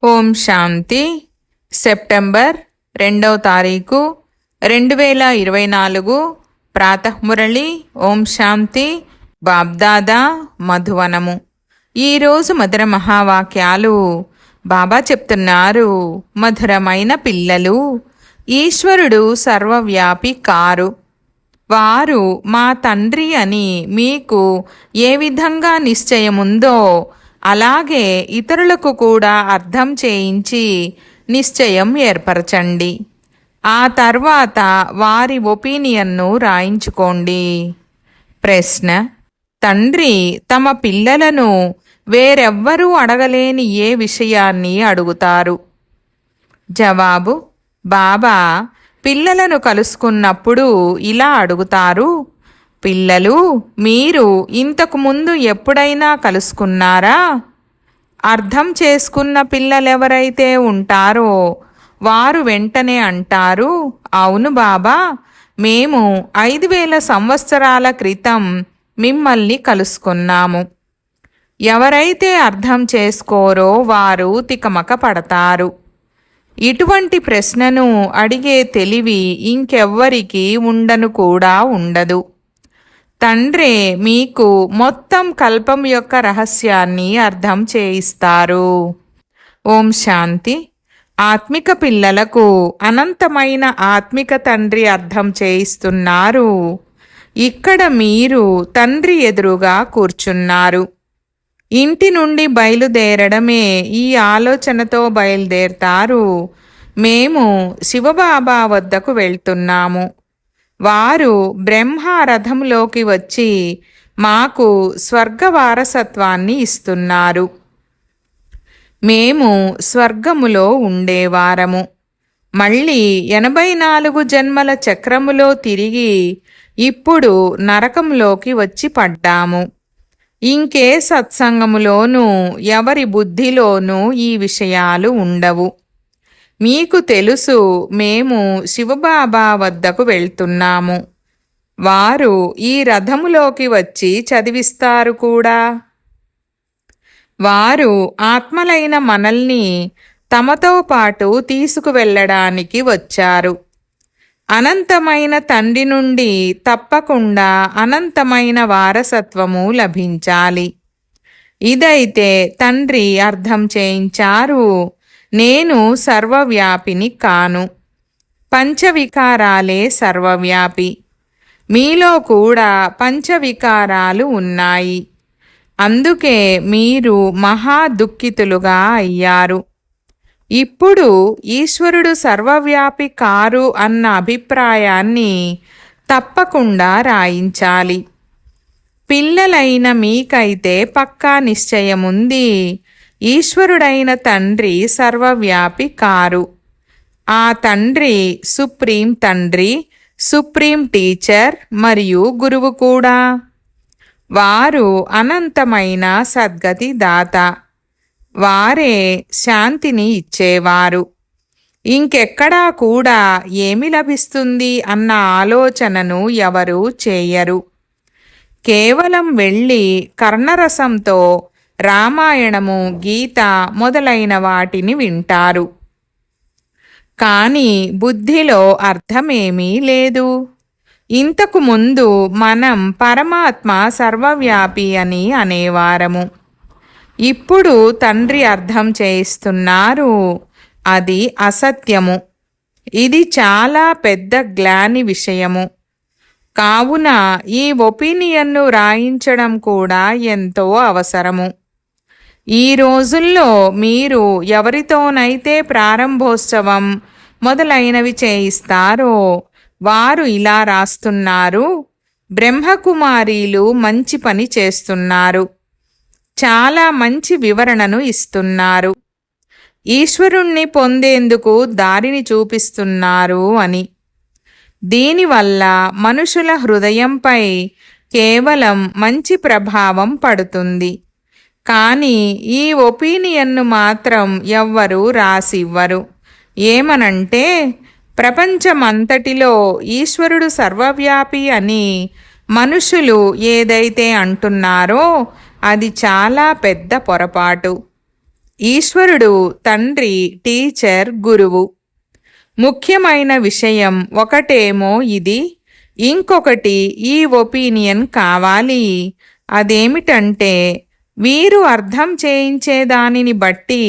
ఓం శాంతి. September 2వ తారీఖు 2024 ప్రాతఃమురళి. ఓం శాంతి. బాబ్దాదా మధువనము. ఈరోజు మధుర మహావాక్యాలు బాబా చెప్తున్నారు. మధురమైన పిల్లలు, ఈశ్వరుడు సర్వవ్యాపి కారు. వారు మా తండ్రి అని మీకు ఏ విధంగా నిశ్చయముందో అలాగే ఇతరులకు కూడా అర్థం చేయించి నిశ్చయం ఏర్పరచండి. ఆ తర్వాత వారి ఒపీనియన్ను రాయించుకోండి. ప్రశ్న: తండ్రి తమ పిల్లలను వేరెవ్వరూ అడగలేని ఏ విషయాన్ని అడుగుతారు? జవాబు: బాబా పిల్లలను కలుసుకున్నప్పుడు ఇలా అడుగుతారు. పిల్లలు, మీరు ఇంతకు ముందు ఎప్పుడైనా కలుసుకున్నారా? అర్థం చేసుకున్న పిల్లలెవరైతే ఉంటారో వారు వెంటనే అంటారు, అవును బాబా, మేము 5000 సంవత్సరాల క్రితం మిమ్మల్ని కలుసుకున్నాము. ఎవరైతే అర్థం చేసుకోరో వారు తికమక పడతారు. ఇటువంటి ప్రశ్నను అడిగే తెలివి ఇంకెవ్వరికీ ఉండను కూడా ఉండదు. తండ్రే మీకు మొత్తం కల్పం యొక్క రహస్యాన్ని అర్థం చేయిస్తారు. ఓం శాంతి. ఆత్మిక పిల్లలకు అనంతమైన ఆత్మిక తండ్రి అర్థం చేయిస్తున్నారు. ఇక్కడ మీరు తండ్రి ఎదురుగా కూర్చున్నారు. ఇంటి నుండి బయలుదేరడమే ఈ ఆలోచనతో బయలుదేరతారు. మేము శివబాబా వద్దకు వెళ్తున్నాము. వారు బ్రహ్మ రథంలోకి వచ్చి మాకు స్వర్గ వారసత్వాన్ని ఇస్తున్నారు. మేము స్వర్గములో ఉండేవారము. మళ్ళీ 84 జన్మల చక్రములో తిరిగి ఇప్పుడు నరకంలోకి వచ్చి పడ్డాము. ఇంకే సత్సంగములోనూ ఎవరి బుద్ధిలోనూ ఈ విషయాలు ఉండవు. మీకు తెలుసు, మేము శివబాబా వద్దకు వెళ్తున్నాము. వారు ఈ రథములోకి వచ్చి చదివిస్తారు కూడా. వారు ఆత్మలైన మనల్ని తమతో పాటు తీసుకువెళ్ళడానికి వచ్చారు. అనంతమైన తండ్రి నుండి తప్పకుండా అనంతమైన వారసత్వము లభించాలి. ఇదైతే తండ్రి అర్థం చేయించారు. నేను సర్వవ్యాపిని కాను. పంచవికారాలే సర్వవ్యాపి. మీలో కూడా పంచవికారాలు ఉన్నాయి. అందుకే మీరు మహా దుఃఖితులుగా అయ్యారు. ఇప్పుడు ఈశ్వరుడు సర్వవ్యాపి కారు అన్న అభిప్రాయాన్ని తప్పకుండా రాయించాలి. పిల్లలైన మీకైతే పక్కా నిశ్చయముంది. ఈశ్వరుడైన తండ్రి సర్వవ్యాపి కారు. ఆ తండ్రి సుప్రీం తండ్రి, సుప్రీం టీచర్ మరియు గురువు కూడా. వారు అనంతమైన సద్గతి దాత. వారే శాంతిని ఇచ్చేవారు. ఇంకెక్కడా కూడా ఏమి లభిస్తుంది అన్న ఆలోచనను ఎవరూ చేయరు. కేవలం వెళ్ళి కర్ణరసంతో రామాయణము, గీత మొదలైన వాటిని వింటారు. కానీ బుద్ధిలో అర్థమేమీ లేదు. ఇంతకు ముందు మనం పరమాత్మ సర్వవ్యాపి అని అనేవారము. ఇప్పుడు తండ్రి అర్థం చేయిస్తున్నారు, అది అసత్యము. ఇది చాలా పెద్ద గ్లాని విషయము. కావున ఈ ఒపీనియన్ను రాయించడం కూడా ఎంతో అవసరము. ఈ రోజుల్లో మీరు ఎవరితోనైతే ప్రారంభోత్సవం మొదలైనవి చేయిస్తారో వారు ఇలా రాస్తున్నారు, బ్రహ్మకుమారీలు మంచి పని చేస్తున్నారు, చాలా మంచి వివరణను ఇస్తున్నారు, ఈశ్వరుణ్ణి పొందేందుకు దారిని చూపిస్తున్నారు అని. దీనివల్ల మనుషుల హృదయంపై కేవలం మంచి ప్రభావం పడుతుంది. కానీ ఈ ఒపీనియన్ను మాత్రం ఎవ్వరూ రాసివ్వరు. ఏమనంటే, ప్రపంచమంతటిలో ఈశ్వరుడు సర్వవ్యాపి అని మనుషులు ఏదైతే అంటున్నారో అది చాలా పెద్ద పొరపాటు. ఈశ్వరుడు తండ్రి, టీచర్, గురువు. ముఖ్యమైన విషయం ఒకటేమో ఇది, ఇంకొకటి ఈ ఒపీనియన్ కావాలి. అదేమిటంటే, వీరు అర్థం చేయించే దానిని బట్టి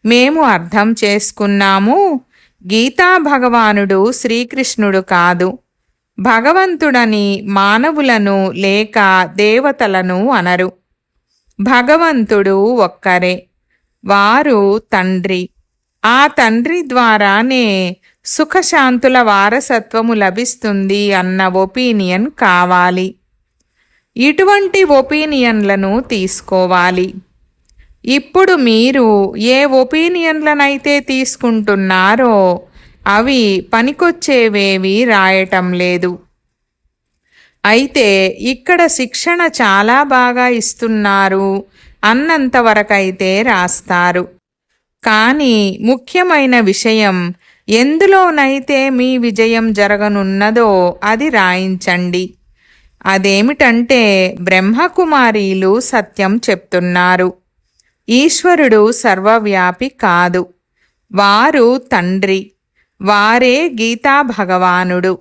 మేము అర్థం చేసుకున్నాము. గీతా భగవానుడు శ్రీకృష్ణుడు కాదు. భగవంతుడని మానవులను లేక దేవతలను అనరు. భగవంతుడు ఒక్కరే. వారు తండ్రి. ఆ తండ్రి ద్వారానే సుఖశాంతుల వారసత్వము లభిస్తుంది అన్న ఒపీనియన్ కావాలి. ఇటువంటి ఒపీనియన్లను తీసుకోవాలి. ఇప్పుడు మీరు ఏ ఒపీనియన్లనైతే తీసుకుంటున్నారో అవి పనికొచ్చేవేవి రాయటం లేదు. అయితే ఇక్కడ శిక్షణ చాలా బాగా ఇస్తున్నారు అన్నంతవరకైతే రాస్తారు. కానీ ముఖ్యమైన విషయం, ఎందులోనైతే మీ విజయం జరగనున్నదో అది రాయించండి. అదేమిటంటే, బ్రహ్మకుమారీలు సత్యం చెప్తున్నారు. ఈశ్వరుడు సర్వవ్యాపి కాదు. వారు తండ్రి. వారే గీతా భగవానుడు.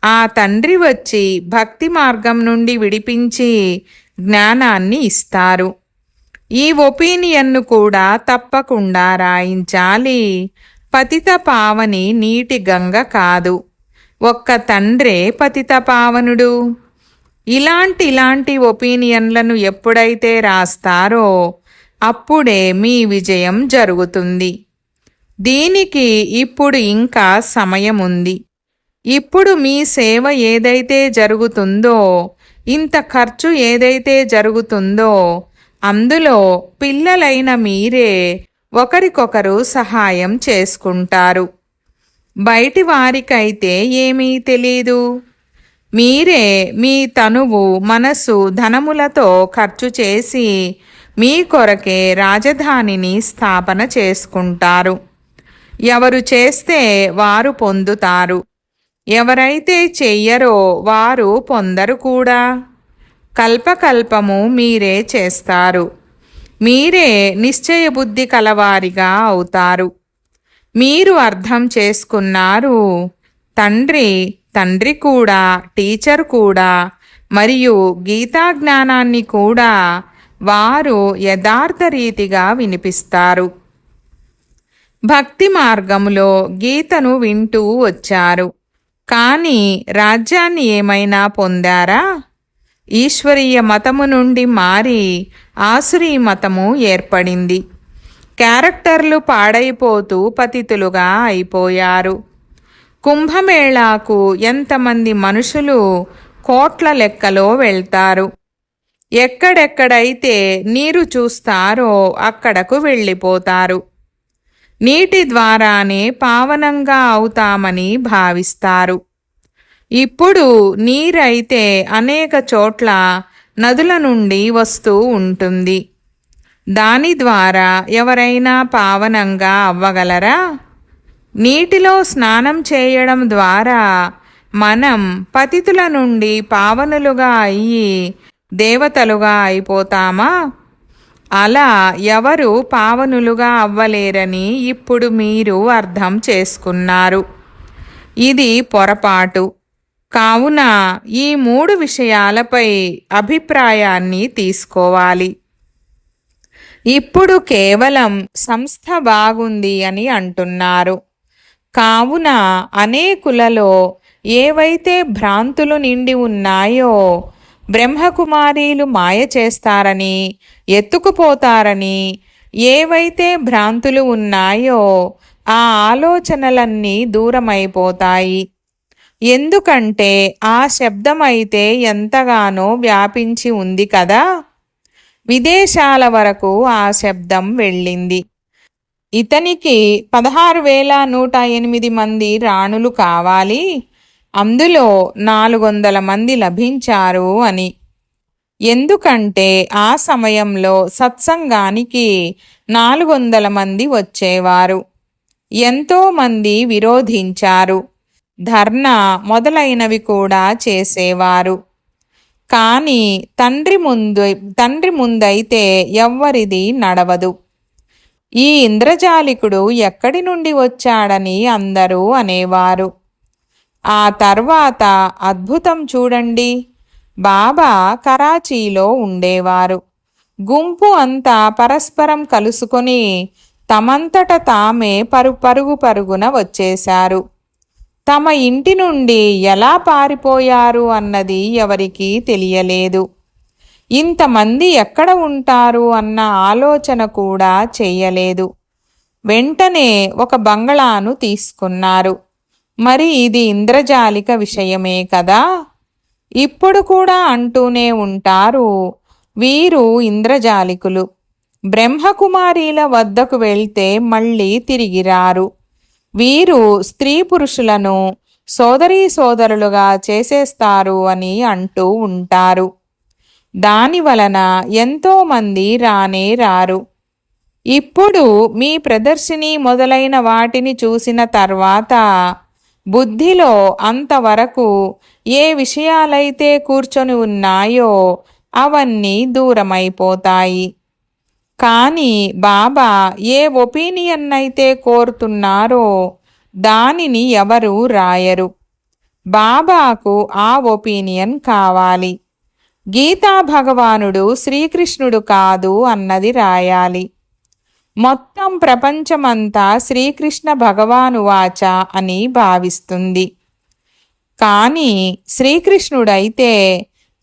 ఆ తండ్రి వచ్చి భక్తి మార్గం నుండి విడిపించి జ్ఞానాన్ని ఇస్తారు. ఈ ఒపీనియన్ను కూడా తప్పకుండా రాయించాలి. పతిత పావని నీటి గంగ కాదు, ఒక్క తండ్రే పతిత పావనుడు. ఇలాంటి ఒపీనియన్లను ఎప్పుడైతే రాస్తారో అప్పుడే మీ విజయం జరుగుతుంది. దీనికి ఇప్పుడు ఇంకా సమయం ఉంది. ఇప్పుడు మీ సేవ ఏదైతే జరుగుతుందో, ఇంత ఖర్చు ఏదైతే జరుగుతుందో, అందులో పిల్లలైన మీరే ఒకరికొకరు సహాయం చేసుకుంటారు. బయటి వారికైతే ఏమీ తెలీదు. మీరే మీ తనువు, మనసు, ధనములతో ఖర్చు చేసి మీ కొరకే రాజధానిని స్థాపన చేసుకుంటారు. ఎవరు చేస్తే వారు పొందుతారు. ఎవరైతే చెయ్యరో వారు పొందరు కూడా. కల్పకల్పము మీరే చేస్తారు. మీరే నిశ్చయబుద్ధి కలవారిగా అవుతారు. మీరు అర్థం చేసుకున్నారు. తండ్రి కూడా, టీచర్ కూడా, మరియు గీతా జ్ఞానాన్ని కూడా వారు యథార్థ రీతిగా వినిపిస్తారు. భక్తి మార్గములో గీతను వింటూ వచ్చారు. కానీ రాజ్యాన్ని ఏమైనా పొందారా? ఈశ్వరీయ మతము నుండి మారి ఆసురీ మతము ఏర్పడింది. క్యారెక్టర్లు పాడైపోతూ పతితులుగా అయిపోయారు. కుంభమేళాకు ఎంతమంది మనుషులు కోట్ల లెక్కలో వెళ్తారు. ఎక్కడెక్కడైతే నీరు చూస్తారో అక్కడకు వెళ్ళిపోతారు. నీటి ద్వారానే పావనంగా అవుతామని భావిస్తారు. ఇప్పుడు నీరైతే అనేక చోట్ల నదుల నుండి వస్తూ ఉంటుంది. దాని ద్వారా ఎవరైనా పావనంగా అవ్వగలరా? నీటిలో స్నానం చేయడం ద్వారా మనం పతితుల నుండి పావనులుగా అయ్యి దేవతలుగా అయిపోతామా? అలా ఎవరు పావనులుగా అవ్వలేరని ఇప్పుడు మీరు అర్థం చేసుకున్నారు. ఇది పొరపాటు. కావున ఈ 3 విషయాలపై అభిప్రాయాన్ని తీసుకోవాలి. ఇప్పుడు కేవలం సంస్థ బాగుంది అని అంటున్నారు. కావున అనేకులలో ఏవైతే భ్రాంతులు నిండి ఉన్నాయో, బ్రహ్మకుమారీలు మాయ చేస్తారని, ఎత్తుకుపోతారని ఏవైతే భ్రాంతులు ఉన్నాయో ఆ ఆలోచనలన్నీ దూరమైపోతాయి. ఎందుకంటే ఆ శబ్దమైతే ఎంతగానో వ్యాపించి ఉంది కదా. విదేశాల వరకు ఆ శబ్దం వెళ్ళింది. ఇతనికి 16,108 మంది రాణులు కావాలి, అందులో 400 మంది లభించారు అని. ఎందుకంటే ఆ సమయంలో సత్సంగానికి 400 మంది వచ్చేవారు. ఎంతోమంది విరోధించారు. ధర్నా మొదలైనవి కూడా చేసేవారు. కానీ తండ్రి ముందైతే ఎవ్వరిది నడవదు. ఈ ఇంద్రజాలికుడు ఎక్కడి నుండి వచ్చాడని అందరూ అనేవారు. ఆ తర్వాత అద్భుతం చూడండి. బాబా కరాచీలో ఉండేవారు. గుంపు అంతా పరస్పరం కలుసుకొని తమంతట తామే పరుగున వచ్చేశారు. తమ ఇంటి నుండి ఎలా పారిపోయారు అన్నది ఎవరికీ తెలియలేదు. ఇంతమంది ఎక్కడ ఉంటారు అన్న ఆలోచన కూడా చెయ్యలేదు. వెంటనే ఒక బంగళాను తీసుకున్నారు. మరి ఇది ఇంద్రజాలిక విషయమే కదా. ఇప్పుడు కూడా అంటూనే ఉంటారు, వీరు ఇంద్రజాలికులు. బ్రహ్మకుమారీల వద్దకు వెళ్తే మళ్ళీ తిరిగి రారు. వీరు స్త్రీ పురుషులను సోదరులుగా చేసేస్తారు అని అంటూ ఉంటారు. దానివలన ఎంతోమంది రానే రారు. ఇప్పుడు మీ ప్రదర్శిని మొదలైన వాటిని చూసిన తర్వాత బుద్ధిలో అంతవరకు ఏ విషయాలైతే కూర్చొని ఉన్నాయో అవన్నీ దూరమైపోతాయి. కానీ బాబా ఏ ఒపీనియన్ అయితే కోరుతున్నారో దానిని ఎవరూ రాయరు. బాబాకు ఆ ఒపీనియన్ కావాలి. గీతా భగవానుడు శ్రీకృష్ణుడు కాదు అన్నది రాయాలి. మొత్తం ప్రపంచమంతా శ్రీకృష్ణ భగవాను వాచ అని భావిస్తుంది. కానీ శ్రీకృష్ణుడైతే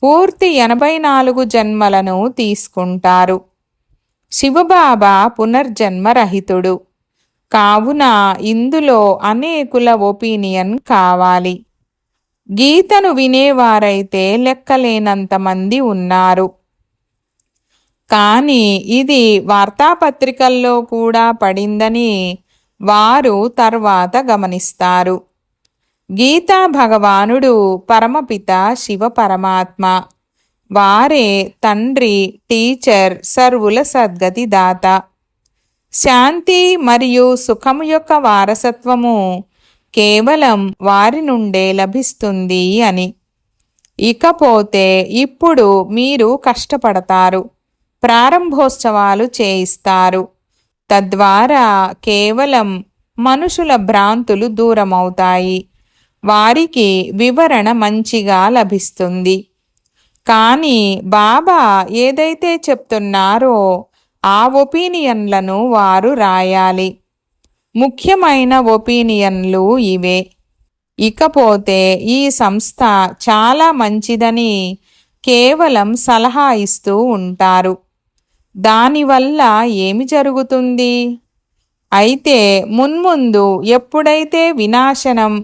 పూర్తి 84 జన్మలను తీసుకుంటారు. శివబాబా పునర్జన్మరహితుడు. కావున ఇందులో అనేకుల ఒపీనియన్ కావాలి. గీతను వినేవారైతే లెక్కలేనంతమంది ఉన్నారు. కానీ ఇది వార్తాపత్రికల్లో కూడా పడిందని వారు తర్వాత గమనిస్తారు. గీతా భగవానుడు పరమపిత శివ పరమాత్మ. వారే తండ్రి, టీచర్, సర్వుల సద్గతి దాత. శాంతి మరియు సుఖము యొక్క వారసత్వము కేవలం వారి నుండే లభిస్తుంది అని. ఇకపోతే ఇప్పుడు మీరు కష్టపడతారు, ప్రారంభోత్సవాలు చేయిస్తారు. తద్వారా కేవలం మనుషుల భ్రాంతులు దూరమవుతాయి. వారికి వివరణ మంచిగా లభిస్తుంది. కానీ బాబా ఏదైతే చెప్తున్నారో ఆ ఒపీనియన్లను వారు రాయాలి. ముఖ్యమైన ఒపీనియన్లు ఇవే. ఇకపోతే ఈ సంస్థ చాలా మంచిదని కేవలం సలహా ఇస్తూ ఉంటారు. దానివల్ల ఏమి జరుగుతుంది? అయితే మున్ముందు ఎప్పుడైతే వినాశనం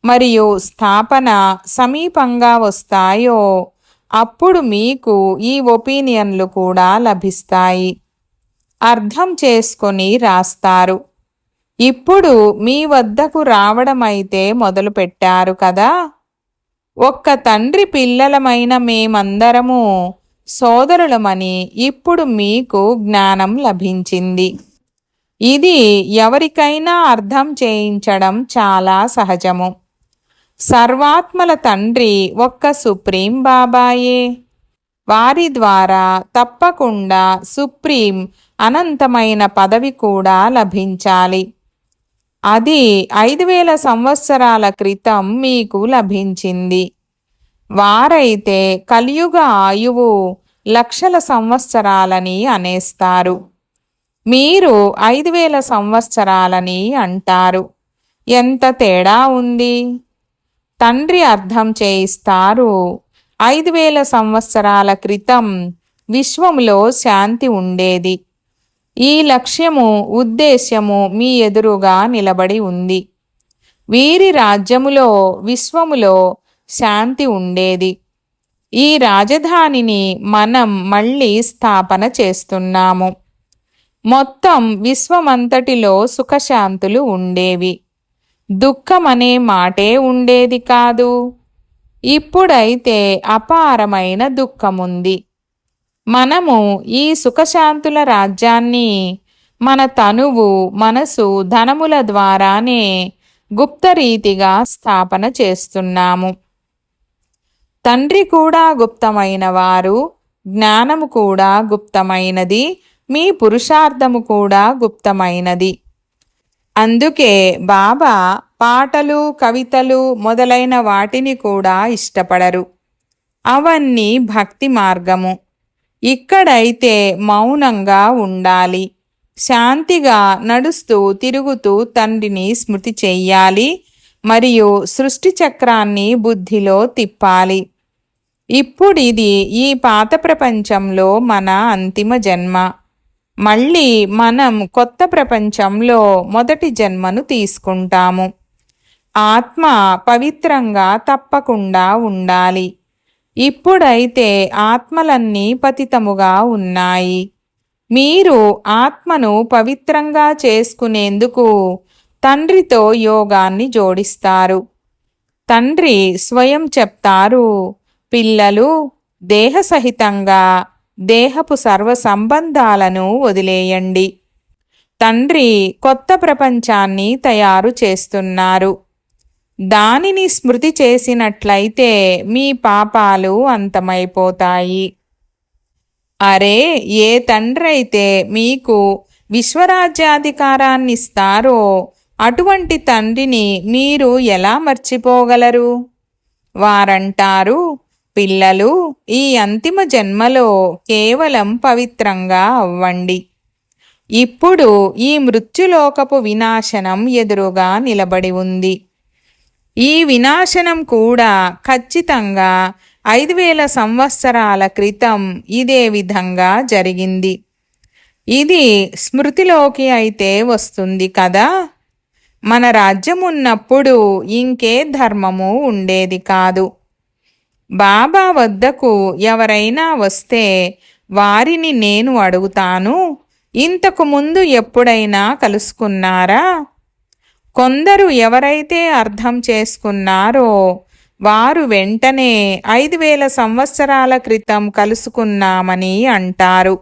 మరియు స్థాపన సమీపంగా వస్తాయో అప్పుడు మీకు ఈ ఒపీనియన్లు కూడా లభిస్తాయి. అర్థం చేసుకొని రాస్తారు. ఇప్పుడు మీ వద్దకు రావడమైతే మొదలుపెట్టారు కదా. ఒక్క తండ్రి పిల్లలమైన మేమందరము సోదరులమని ఇప్పుడు మీకు జ్ఞానం లభించింది. ఇది ఎవరికైనా అర్థం చేయించడం చాలా సహజము. సర్వాత్మల తండ్రి ఒక్క సుప్రీం బాబాయే. వారి ద్వారా తప్పకుండా సుప్రీం అనంతమైన పదవి కూడా లభించాలి. అది 5000 సంవత్సరాల క్రితం మీకు లభించింది. వారైతే కలియుగ ఆయువు లక్షల సంవత్సరాలని అనేస్తారు. మీరు 5000 సంవత్సరాలని అంటారు. ఎంత తేడా ఉంది! తండ్రి అర్థం చేయిస్తారు. 5000 సంవత్సరాల క్రితం విశ్వములో శాంతి ఉండేది. ఈ లక్ష్యము, ఉద్దేశ్యము మీ ఎదురుగా నిలబడి ఉంది. వీరి రాజ్యములో, విశ్వములో శాంతి ఉండేది. ఈ రాజధానిని మనం మళ్ళీ స్థాపన చేస్తున్నాము. మొత్తం విశ్వమంతటిలో సుఖశాంతులు ఉండేవి. దుఃఖమనే మాటే ఉండేది కాదు. ఇప్పుడైతే అపారమైన దుఃఖముంది. మనము ఈ సుఖశాంతుల రాజ్యాన్ని మన తనువు, మనసు, ధనముల ద్వారానే గుప్తరీతిగా స్థాపన చేస్తున్నాము. తండ్రి కూడా గుప్తమైన వారు, జ్ఞానము కూడా గుప్తమైనది మీ పురుషార్థము కూడా గుప్తమైనది. అందుకే బాబా పాటలు, కవితలు మొదలైన వాటిని కూడా ఇష్టపడరు. అవన్నీ భక్తి మార్గము. ఇక్కడైతే మౌనంగా ఉండాలి, శాంతిగా నడుస్తూ తిరుగుతూ తండ్రిని స్మృతి చెయ్యాలి మరియు సృష్టి చక్రాన్ని బుద్ధిలో తిప్పాలి. ఇప్పుడిది ఈ పాత ప్రపంచంలో మన అంతిమ జన్మ. మళ్ళీ మనం కొత్త ప్రపంచంలో మొదటి జన్మను తీసుకుంటాము. ఆత్మ పవిత్రంగా తప్పకుండా ఉండాలి. ఇప్పుడైతే ఆత్మలన్నీ పతితముగా ఉన్నాయి. మీరు ఆత్మను పవిత్రంగా చేసుకునేందుకు తండ్రితో యోగాన్ని జోడిస్తారు. తండ్రి స్వయం చెప్తారు, పిల్లలు దేహసహితంగా దేహపు సర్వ సంబంధాలను వదిలేయండి. తండ్రి కొత్త ప్రపంచాన్ని తయారు చేస్తున్నారు. దానిని స్మృతి చేసినట్లయితే మీ పాపాలు అంతమైపోతాయి. అరే, ఏ తండ్రైతే మీకు విశ్వరాజ్యాధికారాన్నిస్తారో అటువంటి తండ్రిని మీరు ఎలా మర్చిపోగలరు? వారంటారు, పిల్లలు ఈ అంతిమ జన్మలో కేవలం పవిత్రంగా అవ్వండి. ఇప్పుడు ఈ మృత్యులోకపు వినాశనం ఎదురుగా నిలబడి ఉంది. ఈ వినాశనం కూడా ఖచ్చితంగా 5000 సంవత్సరాల క్రితం ఇదే విధంగా జరిగింది. ఇది స్మృతిలోకి అయితే వస్తుంది కదా. మన రాజ్యం ఉన్నప్పుడు ఇంకే ధర్మము ఉండేది కాదు. బాబా వద్దకు ఎవరైనా వస్తే వారిని నేను అడుగుతాను, ఇంతకు ముందు ఎప్పుడైనా కలుసుకున్నారా? కొందరు ఎవరైతే అర్థం చేసుకున్నారో వారు వెంటనే 5000 సంవత్సరాల క్రితం కలుసుకున్నామని అంటారు.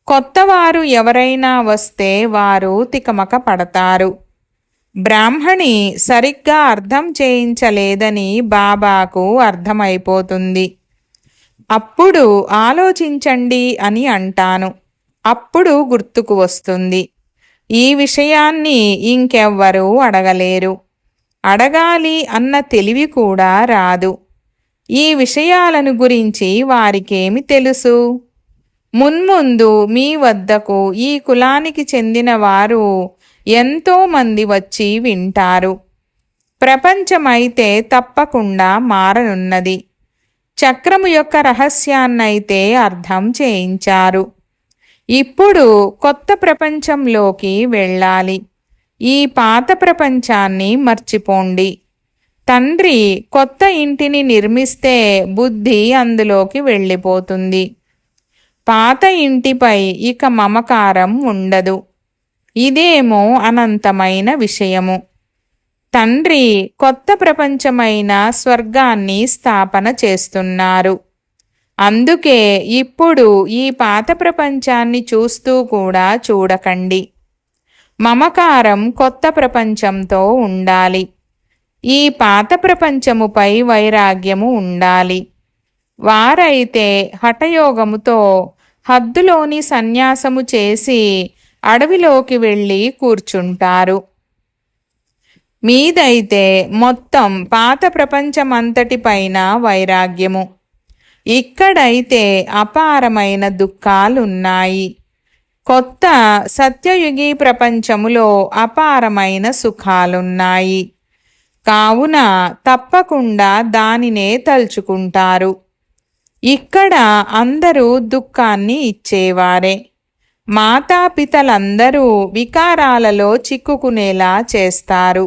కొత్తవారు ఎవరైనా వస్తే వారు తికమక పడతారు. బ్రాహ్మణి సరిగ్గా అర్థం చేయించలేదని బాబాకు అర్థమైపోతుంది. అప్పుడు ఆలోచించండి అని అంటాను. అప్పుడు గుర్తుకు వస్తుంది. ఈ విషయాన్ని ఇంకెవ్వరూ అడగలేరు. అడగాలి అన్న తెలివి కూడా రాదు. ఈ విషయాలను గురించి వారికేమి తెలుసు? మున్ముందు మీ వద్దకు ఈ కులానికి చెందిన వారు ఎంతో మంది వచ్చి వింటారు. ప్రపంచమైతే తప్పకుండా మారనున్నది. చక్రము యొక్క రహస్యాన్నైతే అర్థం చేయించారు. ఇప్పుడు కొత్త ప్రపంచంలోకి వెళ్ళాలి. ఈ పాత ప్రపంచాన్ని మర్చిపోండి. తండ్రి కొత్త ఇంటిని నిర్మిస్తే బుద్ధి అందులోకి వెళ్ళిపోతుంది. పాత ఇంటిపై ఇక మమకారం ఉండదు. ఇదేమో అనంతమైన విషయము. తండ్రి కొత్త ప్రపంచమైన స్వర్గాన్ని స్థాపన చేస్తున్నారు. అందుకే ఇప్పుడు ఈ పాత ప్రపంచాన్ని చూస్తూ కూడా చూడకండి. మమకారం కొత్త ప్రపంచంతో ఉండాలి. ఈ పాత ప్రపంచముపై వైరాగ్యము ఉండాలి. వారైతే హఠయోగముతో హద్దులోని సన్యాసము చేసి అడవిలోకి వెళ్ళి కూర్చుంటారు. మీదైతే మొత్తం పాత ప్రపంచమంతటిపైన వైరాగ్యము. ఇక్కడైతే అపారమైన దుఃఖాలున్నాయి. కొత్త సత్యయుగీ ప్రపంచములో అపారమైన సుఖాలున్నాయి. కావున తప్పకుండా దానినే తలుచుకుంటారు. ఇక్కడ అందరూ దుఃఖాన్ని ఇచ్చేవారే. మాతాపితలందరూ వికారాలలో చిక్కుకునేలా చేస్తారు.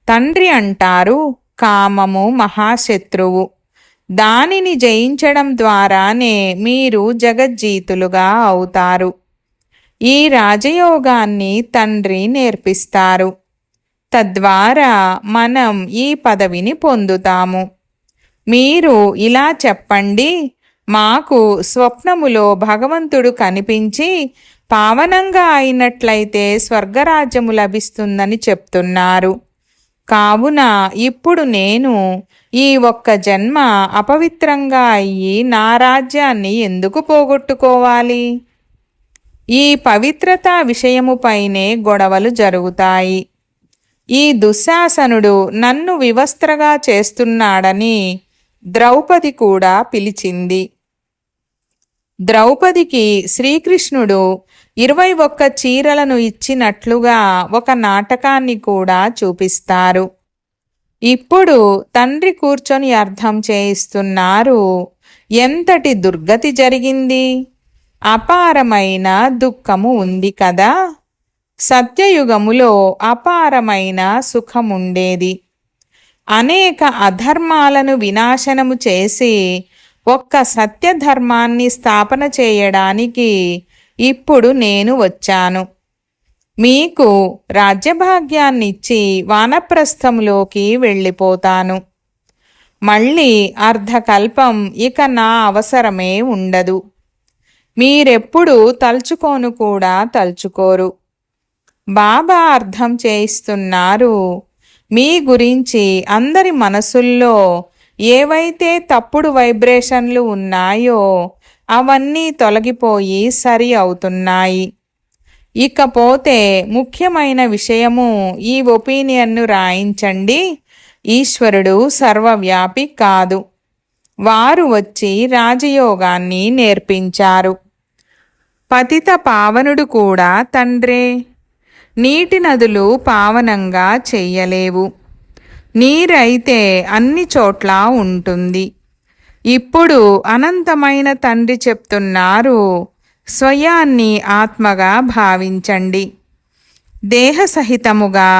తండ్రి అంటారు, కామము మహాశత్రువు. దానిని జయించడం ద్వారానే మీరు జగజ్జీతులుగా అవుతారు. ఈ రాజయోగాన్ని తండ్రి నేర్పిస్తారు. తద్వారా మనం ఈ పదవిని పొందుతాము. మీరు ఇలా చెప్పండి, మాకు స్వప్నములో భగవంతుడు కనిపించి పావనంగా అయినట్లయితే స్వర్గరాజ్యము లభిస్తుందని చెప్తున్నారు. కావున ఇప్పుడు నేను ఈ ఒక్క జన్మ అపవిత్రంగా అయ్యి నా రాజ్యాన్ని ఎందుకు పోగొట్టుకోవాలి? ఈ పవిత్రత విషయముపైనే గొడవలు జరుగుతాయి. ఈ దుశ్శాసనుడు నన్ను వివస్త్రగా చేస్తున్నాడని ద్రౌపది కూడా పిలిచింది. ద్రౌపదికి శ్రీకృష్ణుడు 21 చీరలను ఇచ్చినట్లుగా ఒక నాటకాన్ని కూడా చూపిస్తారు. ఇప్పుడు తండ్రి కూర్చొని అర్థం చేయిస్తున్నారు. ఎంతటి దుర్గతి జరిగింది! అపారమైన దుఃఖము ఉంది కదా. సత్యయుగములో అపారమైన సుఖముండేది. అనేక అధర్మాలను వినాశనము చేసి ఒక్క సత్యధర్మాన్ని స్థాపన చేయడానికి ఇప్పుడు నేను వచ్చాను. మీకు రాజ్యభాగ్యాన్నిచ్చి వానప్రస్థములోకి వెళ్ళిపోతాను. మళ్ళీ అర్ధకల్పం ఇక నా అవసరమే ఉండదు. మీరెప్పుడు తలుచుకోను కూడా తలుచుకోరు. బాబా అర్థం చేయిస్తున్నారు. మీ గురించి అందరి మనసుల్లో ఏవైతే తప్పుడు వైబ్రేషన్లు ఉన్నాయో అవన్నీ తొలగిపోయి సరి అవుతున్నాయి. ఇకపోతే ముఖ్యమైన విషయము, ఈ ఒపీనియన్ను రాయించండి. ఈశ్వరుడు సర్వవ్యాపి కాదు. వారు వచ్చి రాజయోగాన్ని నేర్పించారు. పతిత పావనుడు కూడా తండ్రే. నీటి నదులు పావనంగా చెయ్యలేవు. నీరైతే అన్ని చోట్ల ఉంటుంది. ఇప్పుడు అనంతమైన తండ్రి చెప్తున్నారు, స్వయాన్ని ఆత్మగా భావించండి. దేహసహితముగా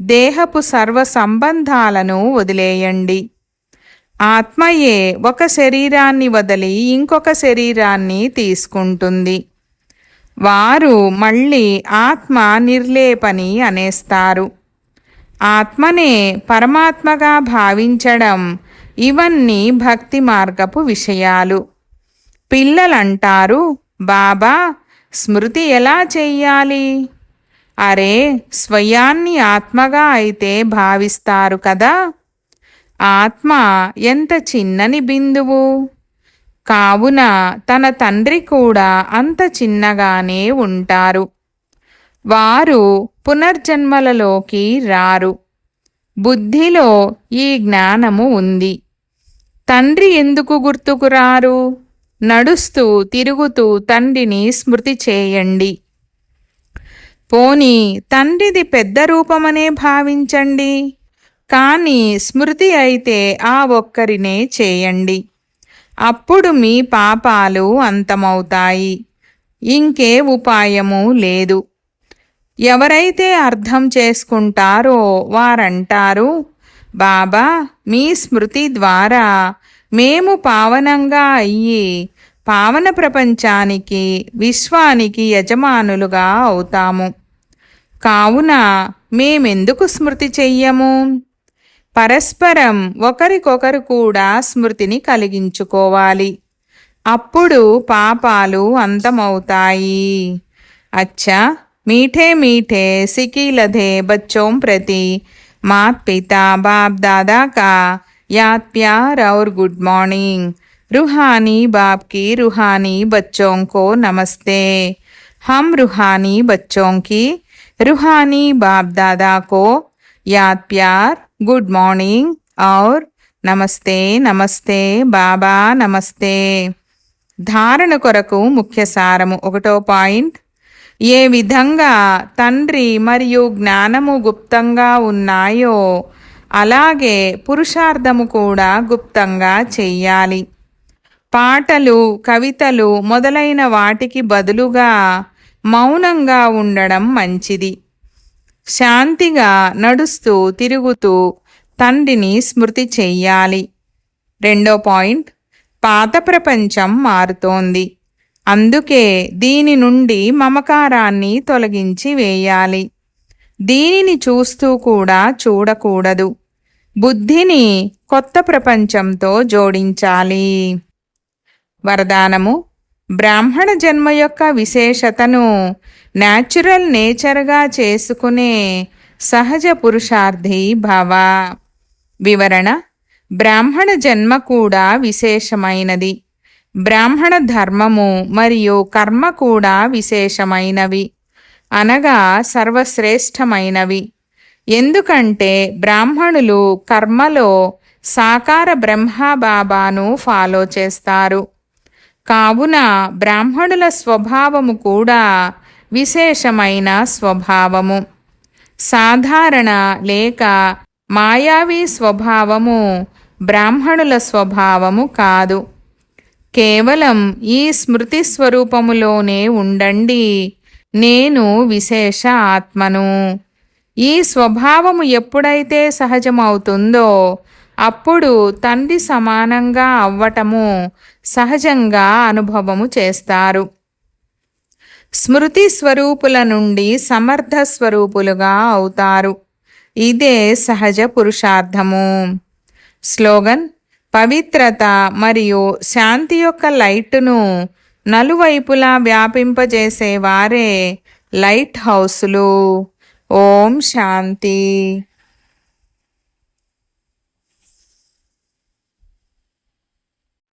దేహపు సర్వ సంబంధాలను వదిలేయండి. ఆత్మయే ఒక శరీరాన్ని వదిలి ఇంకొక శరీరాన్ని తీసుకుంటుంది. వారు మళ్ళీ ఆత్మ నిర్లేపని అనేస్తారు. ఆత్మనే పరమాత్మగా భావించడం, ఇవన్నీ భక్తి మార్గపు విషయాలు. పిల్లలంటారు, బాబా స్మృతి ఎలా చెయ్యాలి? అరే, స్వయాన్ని ఆత్మగా అయితే భావిస్తారు కదా. ఆత్మ ఎంత చిన్నని బిందువు. కావున తన తండ్రి కూడా అంత చిన్నగానే ఉంటారు. వారు పునర్జన్మలలోకి రారు. బుద్ధిలో ఈ జ్ఞానము ఉంది. తండ్రి ఎందుకు గుర్తుకు రారు? నడుస్తూ తిరుగుతూ తండ్రిని స్మృతి చేయండి. పోనీ తండ్రిది పెద్ద రూపమనే భావించండి. కానీ స్మృతి అయితే ఆ ఒక్కరినే చేయండి. అప్పుడు మీ పాపాలు అంతమవుతాయి. ఇంకే ఉపాయము లేదు. ఎవరైతే అర్థం చేసుకుంటారో వారంటారు, బాబా మీ స్మృతి ద్వారా మేము పావనంగా అయ్యి పావన ప్రపంచానికి విశ్వానికి యజమానులుగా అవుతాము. కావున మేమెందుకు స్మృతి చెయ్యము? పరస్పరం ఒకరికొకరు కూడా స్మృతిని కలిగించుకోవాలి. అప్పుడు పాపాలు అంతమవుతాయి. అచ్చా, मीठे मीठे सिकी लधे बच्चों प्रति मात पिता बाप दादा का याद प्यार और गुड मॉर्निंग। रूहानी बाप की रूहानी बच्चों को नमस्ते। हम रूहानी बच्चों की रूहानी बाप दादा को याद प्यार, गुड मॉर्निंग और नमस्ते नमस्ते बाबा नमस्ते। धारण కొరకు ముఖ్య సారము 1వ పాయింట్. ఏ విధంగా తండ్రి మరియు జ్ఞానము గుప్తంగా ఉన్నాయో అలాగే పురుషార్థము కూడా గుప్తంగా చెయ్యాలి. పాటలు, కవితలు మొదలైన వాటికి బదులుగా మౌనంగా ఉండడం మంచిది. శాంతిగా నడుస్తూ తిరుగుతూ తండ్రిని స్మృతి చెయ్యాలి. 2వ పాయింట్. పాత ప్రపంచం మారుతోంది. అందుకే దీని నుండి మమకారాన్ని తొలగించి వేయాలి. దీనిని చూస్తూ కూడా చూడకూడదు. బుద్ధిని కొత్త ప్రపంచంతో జోడించాలి. వరదానము. బ్రాహ్మణ జన్మ యొక్క విశేషతను న్యాచురల్ నేచర్గా చేసుకునే సహజ పురుషార్థి భవ. వివరణ. బ్రాహ్మణ జన్మ కూడా విశేషమైనది. బ్రాహ్మణ ధర్మము మరియు కర్మ కూడా విశేషమైనవి, అనగా సర్వశ్రేష్టమైనవి. ఎందుకంటే బ్రాహ్మణులు కర్మలో సాకార బ్రహ్మబాబాను ఫాలో చేస్తారు. కావున బ్రాహ్మణుల స్వభావము కూడా విశేషమైన స్వభావము. సాధారణ లేక మాయావి స్వభావము బ్రాహ్మణుల స్వభావము కాదు. కేవలం ఈ స్మృతి స్వరూపములోనే ఉండండి, నేను విశేష ఆత్మను. ఈ స్వభావము ఎప్పుడైతే సహజమవుతుందో అప్పుడు తండ్రి సమానంగా అవ్వటము సహజంగా అనుభవము చేస్తారు. స్మృతి స్వరూపుల నుండి సమర్థ స్వరూపులుగా అవుతారు. ఇదే సహజ పురుషార్థము. స్లోగన్: పవిత్రత మరియు శాంతి యొక్క లైటును నలువైపులా వ్యాపింపజేసేవారే లైట్ హౌసులు. ఓం శాంతి.